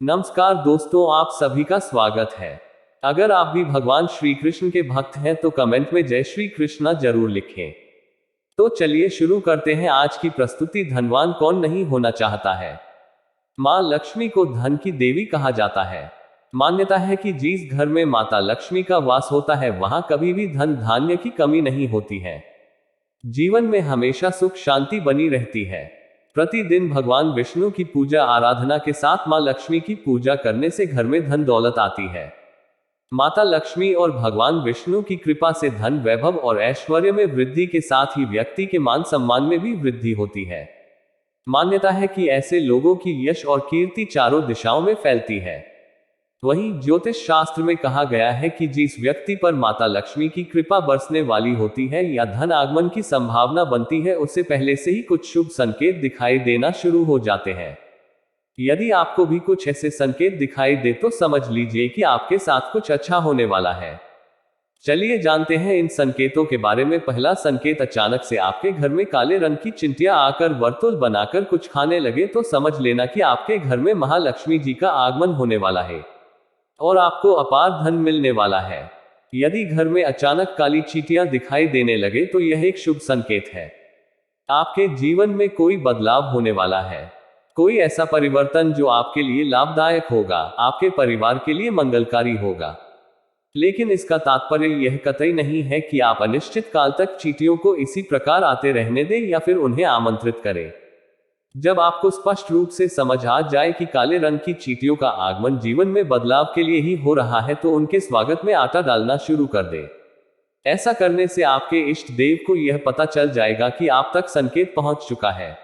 नमस्कार दोस्तों, आप सभी का स्वागत है। अगर आप भी भगवान श्री कृष्ण के भक्त हैं तो कमेंट में जय श्री कृष्णा जरूर लिखें। तो चलिए शुरू करते हैं आज की प्रस्तुति। धनवान कौन नहीं होना चाहता है। माँ लक्ष्मी को धन की देवी कहा जाता है। मान्यता है कि जिस घर में माता लक्ष्मी का वास होता है वहां कभी भी धन धान्य की कमी नहीं होती है। जीवन में हमेशा सुख शांति बनी रहती है। प्रतिदिन भगवान विष्णु की पूजा आराधना के साथ मां लक्ष्मी की पूजा करने से घर में धन दौलत आती है। माता लक्ष्मी और भगवान विष्णु की कृपा से धन वैभव और ऐश्वर्य में वृद्धि के साथ ही व्यक्ति के मान सम्मान में भी वृद्धि होती है। मान्यता है कि ऐसे लोगों की यश और कीर्ति चारों दिशाओं में फैलती है। वहीं ज्योतिष शास्त्र में कहा गया है कि जिस व्यक्ति पर माता लक्ष्मी की कृपा बरसने वाली होती है या धन आगमन की संभावना बनती है उसे पहले से ही कुछ शुभ संकेत दिखाई देना शुरू हो जाते हैं। यदि आपको भी कुछ ऐसे संकेत दिखाई दे तो समझ लीजिए कि आपके साथ कुछ अच्छा होने वाला है। चलिए जानते हैं इन संकेतों के बारे में। पहला संकेत, अचानक से आपके घर में काले रंग की चिंटियां आकर वर्तुल बनाकर कुछ खाने लगे तो समझ लेना कि आपके घर में महालक्ष्मी जी का आगमन होने वाला है और आपको अपार धन मिलने वाला है। यदि घर में अचानक काली चींटियां दिखाई देने लगे तो यह एक शुभ संकेत है। आपके जीवन में कोई बदलाव होने वाला है। कोई ऐसा परिवर्तन जो आपके लिए लाभदायक होगा, आपके परिवार के लिए मंगलकारी होगा। लेकिन इसका तात्पर्य यह कतई नहीं है कि आप अनिश्चित काल तक चींटियों को इसी प्रकार आते रहने दें या फिर उन्हें आमंत्रित करें। जब आपको स्पष्ट रूप से समझ आ जाए कि काले रंग की चींटियों का आगमन जीवन में बदलाव के लिए ही हो रहा है तो उनके स्वागत में आटा डालना शुरू कर दे। ऐसा करने से आपके इष्ट देव को यह पता चल जाएगा कि आप तक संकेत पहुंच चुका है।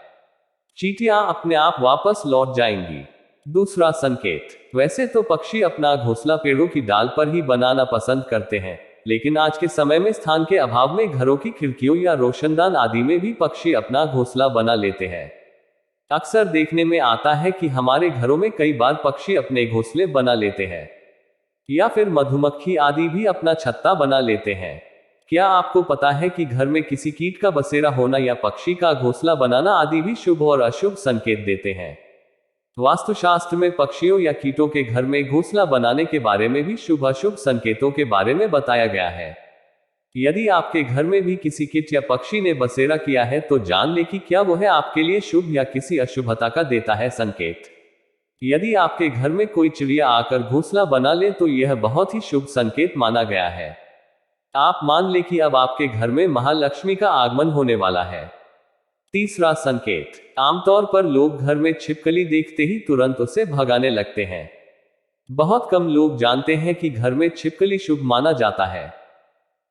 चींटियां अपने आप वापस लौट जाएंगी। दूसरा संकेत, वैसे तो पक्षी अपना घोंसला पेड़ों की डाल पर ही बनाना पसंद करते हैं, लेकिन आज के समय में स्थान के अभाव में घरों की खिड़कियों या रोशनदान आदि में भी पक्षी अपना घोंसला बना लेते हैं। अक्सर देखने में आता है कि हमारे घरों में कई बार पक्षी अपने घोंसले बना लेते हैं या फिर मधुमक्खी आदि भी अपना छत्ता बना लेते हैं। क्या आपको पता है कि घर में किसी कीट का बसेरा होना या पक्षी का घोंसला बनाना आदि भी शुभ और अशुभ संकेत देते हैं। वास्तुशास्त्र में पक्षियों या कीटों के घर में घोंसला बनाने के बारे में भी शुभ अशुभ संकेतों के बारे में बताया गया है। यदि आपके घर में भी किसी कीट या पक्षी ने बसेरा किया है तो जान ले कि क्या वह आपके लिए शुभ या किसी अशुभता का देता है संकेत। यदि आपके घर में कोई चिड़िया आकर घोंसला बना ले तो यह बहुत ही शुभ संकेत माना गया है। आप मान ले कि अब आपके घर में महालक्ष्मी का आगमन होने वाला है। तीसरा संकेत, आमतौर पर लोग घर में छिपकली देखते ही तुरंत उसे भगाने लगते हैं। बहुत कम लोग जानते हैं कि घर में छिपकली शुभ माना जाता है।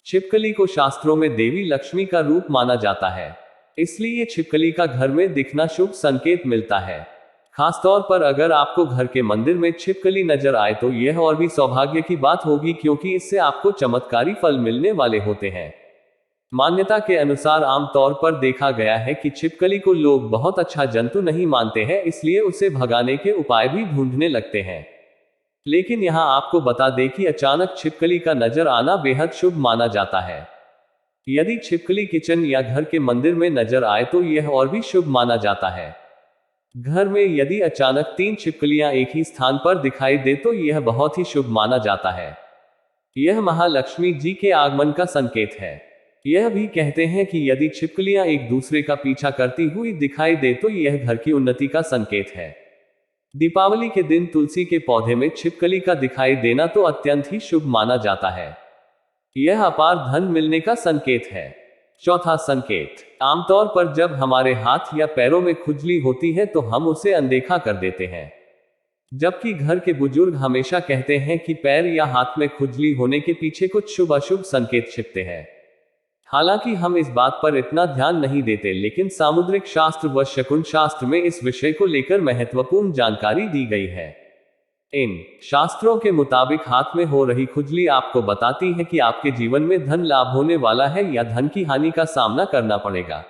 छिपकली को शास्त्रों में देवी लक्ष्मी का रूप माना जाता है, इसलिए छिपकली का घर में दिखना शुभ संकेत मिलता है। खासतौर पर अगर आपको घर के मंदिर में छिपकली नजर आए तो यह और भी सौभाग्य की बात होगी, क्योंकि इससे आपको चमत्कारी फल मिलने वाले होते हैं। मान्यता के अनुसार आमतौर पर देखा गया है कि छिपकली को लोग बहुत अच्छा जंतु नहीं मानते हैं, इसलिए उसे भगाने के उपाय भी ढूंढने लगते हैं। लेकिन यहां आपको बता दें कि अचानक छिपकली का नजर आना बेहद शुभ माना जाता है। यदि छिपकली किचन या घर के मंदिर में नजर आए तो यह और भी शुभ माना जाता है। घर में यदि अचानक 3 छिपकलियां एक ही स्थान पर दिखाई दे तो यह बहुत ही शुभ माना जाता है। यह महालक्ष्मी जी के आगमन का संकेत है। यह भी कहते हैं कि यदि छिपकलियां एक दूसरे का पीछा करती हुई दिखाई दे तो यह घर की उन्नति का संकेत है। दीपावली के दिन तुलसी के पौधे में छिपकली का दिखाई देना तो अत्यंत ही शुभ माना जाता है। यह अपार धन मिलने का संकेत है। चौथा संकेत, आमतौर पर जब हमारे हाथ या पैरों में खुजली होती है तो हम उसे अनदेखा कर देते हैं, जबकि घर के बुजुर्ग हमेशा कहते हैं कि पैर या हाथ में खुजली होने के पीछे कुछ शुभ अशुभ संकेत छिपते हैं। हालांकि हम इस बात पर इतना ध्यान नहीं देते, लेकिन सामुद्रिक शास्त्र व शकुन शास्त्र में इस विषय को लेकर महत्वपूर्ण जानकारी दी गई है। इन शास्त्रों के मुताबिक हाथ में हो रही खुजली आपको बताती है कि आपके जीवन में धन लाभ होने वाला है या धन की हानि का सामना करना पड़ेगा।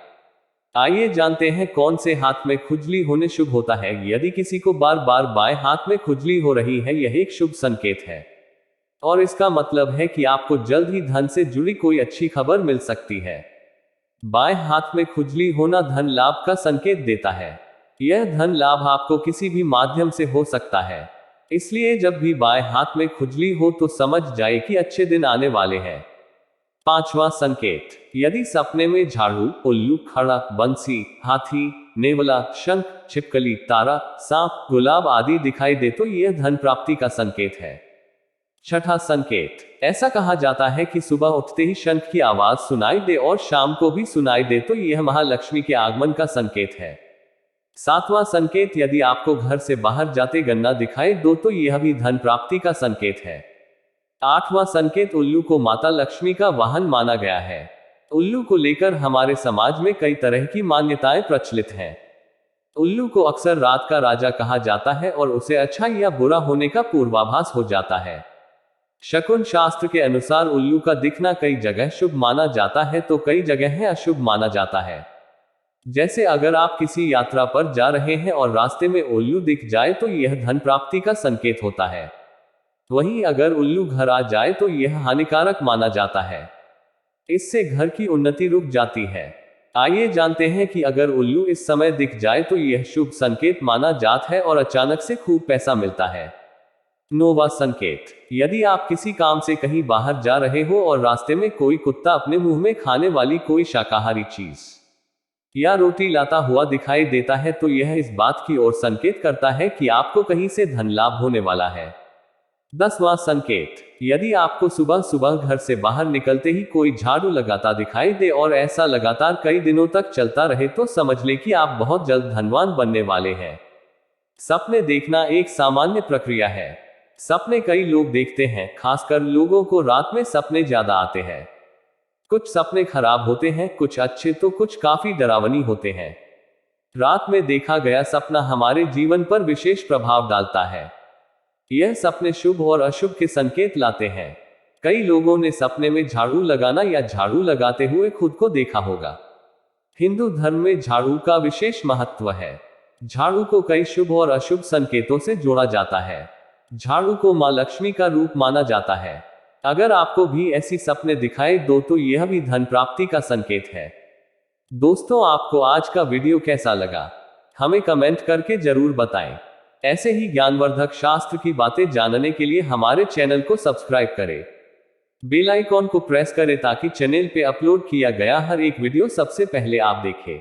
आइए जानते हैं कौन से हाथ में खुजली होने शुभ होता है। यदि किसी को बार बार बाएं हाथ में खुजली हो रही है, यह एक शुभ संकेत है और इसका मतलब है कि आपको जल्द ही धन से जुड़ी कोई अच्छी खबर मिल सकती है। बाएं हाथ में खुजली होना धन लाभ का संकेत देता है। यह धन लाभ आपको किसी भी माध्यम से हो सकता है। इसलिए जब भी बाएं हाथ में खुजली हो तो समझ जाए कि अच्छे दिन आने वाले हैं। पांचवा संकेत, यदि सपने में झाड़ू, उल्लू, खड़ा, बंसी, हाथी, नेवला, शंख, छिपकली, तारा, सांप, गुलाब आदि दिखाई दे तो यह धन प्राप्ति का संकेत है। छठा संकेत, ऐसा कहा जाता है कि सुबह उठते ही शंख की आवाज सुनाई दे और शाम को भी सुनाई दे तो यह महालक्ष्मी के आगमन का संकेत है। सातवां संकेत, यदि आपको घर से बाहर जाते गन्ना दिखाई दो तो यह भी धन प्राप्ति का संकेत है। आठवां संकेत, उल्लू को माता लक्ष्मी का वाहन माना गया है। उल्लू को लेकर हमारे समाज में कई तरह की मान्यताएं प्रचलित हैं। उल्लू को अक्सर रात का राजा कहा जाता है और उसे अच्छा या बुरा होने का पूर्वाभास हो जाता है। शकुन शास्त्र के अनुसार उल्लू का दिखना कई जगह शुभ माना जाता है तो कई जगह अशुभ माना जाता है। जैसे अगर आप किसी यात्रा पर जा रहे हैं और रास्ते में उल्लू दिख जाए तो यह धन प्राप्ति का संकेत होता है। वहीं अगर उल्लू घर आ जाए तो यह हानिकारक माना जाता है, इससे घर की उन्नति रुक जाती है। आइए जानते हैं कि अगर उल्लू इस समय दिख जाए तो यह शुभ संकेत माना जाता है और अचानक से खूब पैसा मिलता है। नौवां संकेत, यदि आप किसी काम से कहीं बाहर जा रहे हो और रास्ते में कोई कुत्ता अपने मुंह में खाने वाली कोई शाकाहारी चीज या रोटी लाता हुआ दिखाई देता है तो यह इस बात की ओर संकेत करता है कि आपको कहीं से धन लाभ होने वाला है। 10वां संकेत, यदि आपको सुबह सुबह घर से बाहर निकलते ही कोई झाड़ू लगाता दिखाई दे और ऐसा लगातार कई दिनों तक चलता रहे तो समझ लें कि आप बहुत जल्द धनवान बनने वाले हैं। सपने देखना एक सामान्य प्रक्रिया है। सपने कई लोग देखते हैं, खासकर लोगों को रात में सपने ज्यादा आते हैं। कुछ सपने खराब होते हैं, कुछ अच्छे तो कुछ काफी डरावनी होते हैं। रात में देखा गया सपना हमारे जीवन पर विशेष प्रभाव डालता है। यह सपने शुभ और अशुभ के संकेत लाते हैं। कई लोगों ने सपने में झाड़ू लगाना या झाड़ू लगाते हुए खुद को देखा होगा। हिंदू धर्म में झाड़ू का विशेष महत्व है। झाड़ू को कई शुभ और अशुभ संकेतों से जोड़ा जाता है। झाड़ू को मां लक्ष्मी का रूप माना जाता है। अगर आपको भी ऐसी सपने दिखाई दो तो यह भी धन प्राप्ति का संकेत है। दोस्तों, आपको आज का वीडियो कैसा लगा हमें कमेंट करके जरूर बताएं। ऐसे ही ज्ञानवर्धक शास्त्र की बातें जानने के लिए हमारे चैनल को सब्सक्राइब करें। बेल आइकॉन को प्रेस करें ताकि चैनल पे अपलोड किया गया हर एक वीडियो सबसे पहले आप देखें।